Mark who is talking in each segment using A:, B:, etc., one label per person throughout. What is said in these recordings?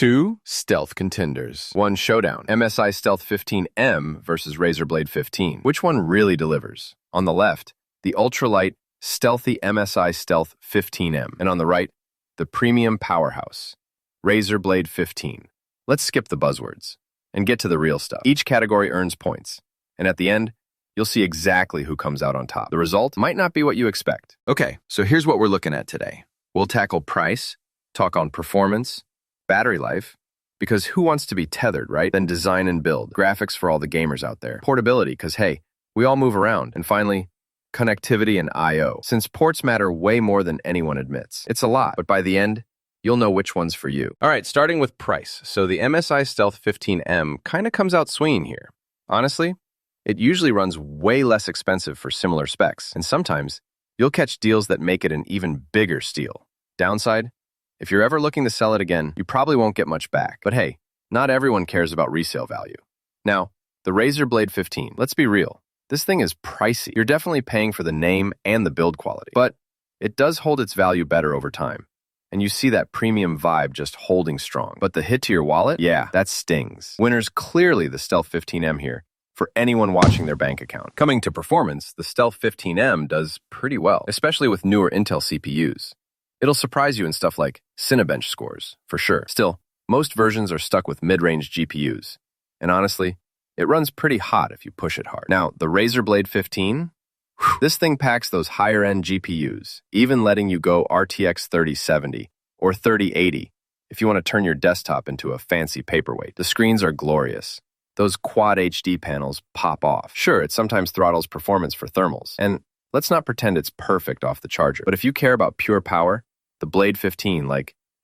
A: Two stealth contenders. One showdown. MSI Stealth 15M versus Razer Blade 15. Which one really delivers? On the left, the ultralight, stealthy MSI Stealth 15M. And on the right, the premium powerhouse, Razer Blade 15. Let's skip the buzzwords and get to the real stuff. Each category earns points. And at the end, you'll see exactly who comes out on top. The result might not be what you expect.
B: Okay, so here's what we're looking at today. We'll tackle price, talk on performance, battery life, because who wants to be tethered, right? Then design and build, graphics for all the gamers out there, portability, because hey, we all move around, and finally, connectivity and I/O, since ports matter way more than anyone admits. It's a lot, but by the end, you'll know which one's for you.
A: All right, starting with price. So the MSI Stealth 15M kind of comes out swinging here. Honestly, it usually runs way less expensive for similar specs, and sometimes you'll catch deals that make it an even bigger steal. Downside? If you're ever looking to sell it again, you probably won't get much back. But hey, not everyone cares about resale value. Now, the Razer Blade 15, let's be real. This thing is pricey. You're definitely paying for the name and the build quality, but it does hold its value better over time. And you see that premium vibe just holding strong. But the hit to your wallet? Yeah, that stings. Winner's clearly the Stealth 15M here, for anyone watching their bank account. Coming to performance, the Stealth 15M does pretty well, especially with newer Intel CPUs. It'll surprise you in stuff like Cinebench scores, for sure. Still, most versions are stuck with mid-range GPUs. And honestly, it runs pretty hot if you push it hard. Now, the Razer Blade 15, this thing packs those higher-end GPUs, even letting you go RTX 3070 or 3080 if you want to turn your desktop into a fancy paperweight. The screens are glorious. Those Quad HD panels pop off. Sure, it sometimes throttles performance for thermals, and let's not pretend it's perfect off the charger. But if you care about pure power, the Blade 15,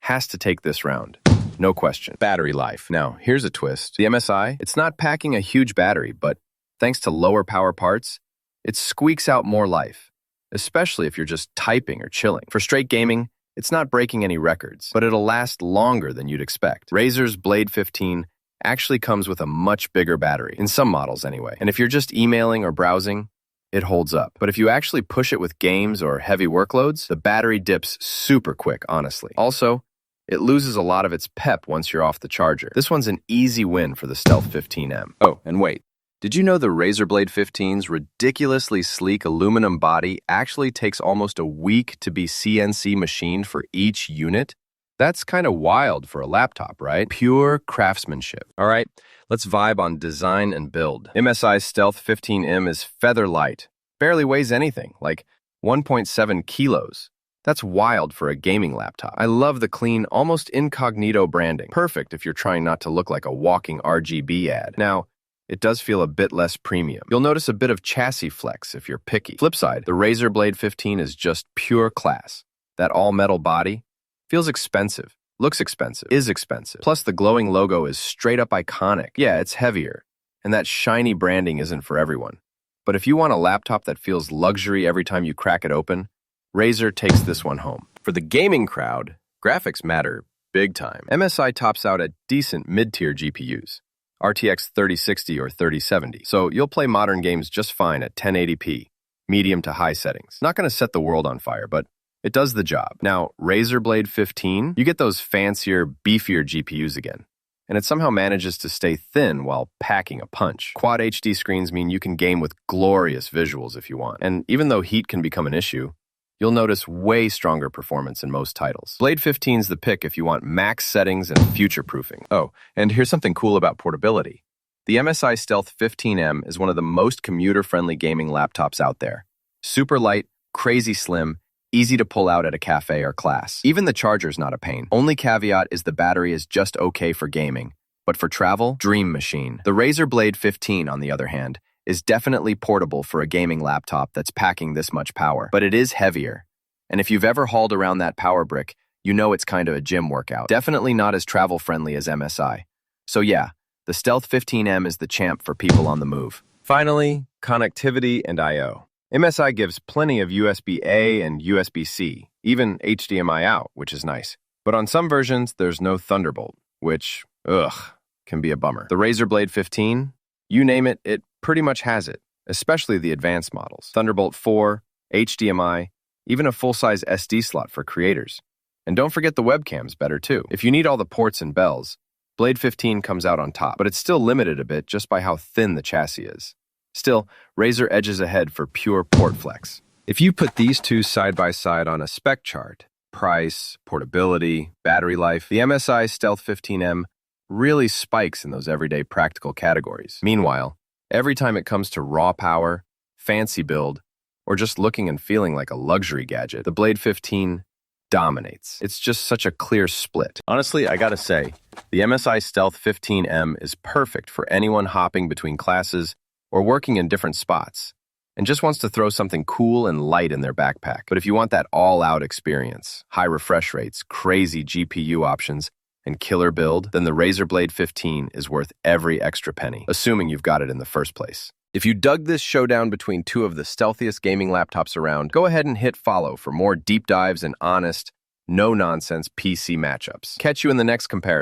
A: has to take this round. No question. Battery life. Now, here's a twist. The MSI, it's not packing a huge battery, but thanks to lower power parts, it squeaks out more life, especially if you're just typing or chilling. For straight gaming, it's not breaking any records, but it'll last longer than you'd expect. Razer's Blade 15 actually comes with a much bigger battery, in some models anyway. And if you're just emailing or browsing, it holds up. But if you actually push it with games or heavy workloads, the battery dips super quick, honestly. Also, it loses a lot of its pep once you're off the charger. This one's an easy win for the Stealth 15M. Oh, and wait. Did you know the Razer Blade 15's ridiculously sleek aluminum body actually takes almost a week to be CNC machined for each unit? That's kind of wild for a laptop, right? Pure craftsmanship. All right, let's vibe on design and build. MSI Stealth 15M is feather light. Barely weighs anything, like 1.7 kilos. That's wild for a gaming laptop. I love the clean, almost incognito branding. Perfect if you're trying not to look like a walking RGB ad. Now, it does feel a bit less premium. You'll notice a bit of chassis flex if you're picky. Flip side, the Razer Blade 15 is just pure class. That all-metal body feels expensive, looks expensive, is expensive. Plus, the glowing logo is straight up iconic. Yeah, it's heavier, and that shiny branding isn't for everyone. But if you want a laptop that feels luxury every time you crack it open, Razer takes this one home. For the gaming crowd, graphics matter big time. MSI tops out at decent mid-tier GPUs, RTX 3060 or 3070, so you'll play modern games just fine at 1080p, medium to high settings. Not going to set the world on fire, but it does the job. Now, Razer Blade 15, you get those fancier, beefier GPUs again, and it somehow manages to stay thin while packing a punch. Quad HD screens mean you can game with glorious visuals if you want, and even though heat can become an issue, you'll notice way stronger performance in most titles. Blade 15's the pick if you want max settings and future-proofing. Oh, and here's something cool about portability. The MSI Stealth 15M is one of the most commuter-friendly gaming laptops out there. Super light, crazy slim, easy to pull out at a cafe or class. Even the charger's not a pain. Only caveat is the battery is just okay for gaming. But for travel, dream machine. The Razer Blade 15, on the other hand, is definitely portable for a gaming laptop that's packing this much power. But it is heavier. And if you've ever hauled around that power brick, you know it's kind of a gym workout. Definitely not as travel-friendly as MSI. So yeah, the Stealth 15M is the champ for people on the move. Finally, connectivity and I/O. MSI gives plenty of USB-A and USB-C, even HDMI out, which is nice. But on some versions, there's no Thunderbolt, which, can be a bummer. The Razer Blade 15, you name it, it pretty much has it, especially the advanced models. Thunderbolt 4, HDMI, even a full-size SD slot for creators. And don't forget the webcam's better too. If you need all the ports and bells, Blade 15 comes out on top, but it's still limited a bit just by how thin the chassis is. Still, Razer edges ahead for pure port flex. If you put these two side by side on a spec chart, price, portability, battery life, the MSI Stealth 15M really spikes in those everyday practical categories. Meanwhile, every time it comes to raw power, fancy build, or just looking and feeling like a luxury gadget, the Blade 15 dominates. It's just such a clear split. Honestly, I gotta say, the MSI Stealth 15M is perfect for anyone hopping between classes or working in different spots and just wants to throw something cool and light in their backpack. But if you want that all-out experience, high refresh rates, crazy GPU options, and killer build, then the Razer Blade 15 is worth every extra penny, assuming you've got it in the first place. If you dug this showdown between two of the stealthiest gaming laptops around, go ahead and hit follow for more deep dives and honest, no-nonsense PC matchups. Catch you in the next comparison.